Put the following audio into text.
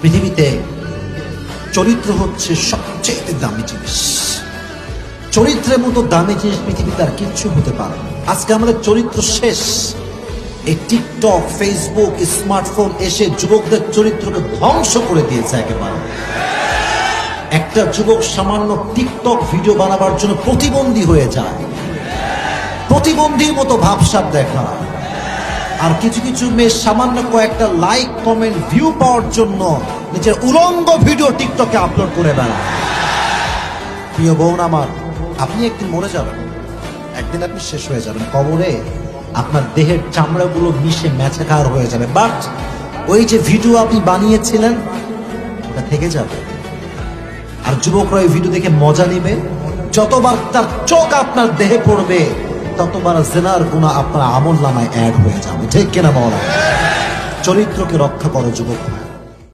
পৃথিবীতে চরিত্র হচ্ছে সবচেয়ে দামি জিনিস। চরিত্রের মতো দামি জিনিস পৃথিবীতে আর কিচ্ছু হতে পারে না। আজকে আমাদের চরিত্র শেষ। এই টিকটক, ফেসবুক, স্মার্টফোন এসে যুবকদের চরিত্রকে ধ্বংস করে দিয়েছে একেবারে। একটা যুবক সামান্য টিকটক ভিডিও বানাবার জন্য প্রতিবন্ধী হয়ে যায়, প্রতিবন্ধীর মতো ভাবসাব দেখা। আর কিছু কিছু মেয়ে সামান্য কয়েকটা লাইক, কমেন্ট, ভিউ পাওয়ার জন্য নিজের উলঙ্গ ভিডিও টিকটকে আপলোড করে বেড়ায়। প্রিয় বোন আমার, আপনি একদিন মরে যাবেন, একদিন আপনি শেষ হয়ে যাবেন। কবরে আপনার দেহের চামড়াগুলো মিশে ম্যাচাকার হয়ে যাবে, বাট ওই যে ভিডিও আপনি বানিয়েছিলেন ওটা থেকে যাবে। আর যুবকরা ওই ভিডিও দেখে মজা নিবে। যতবার তার চোখ আপনার দেহে পড়বে ততবার জিনার গুনাহ আপনার আমল নামায় অ্যাড হয়ে যাবে। ঠিক কিনা বলা? চরিত্রকে রক্ষা করো যুবক।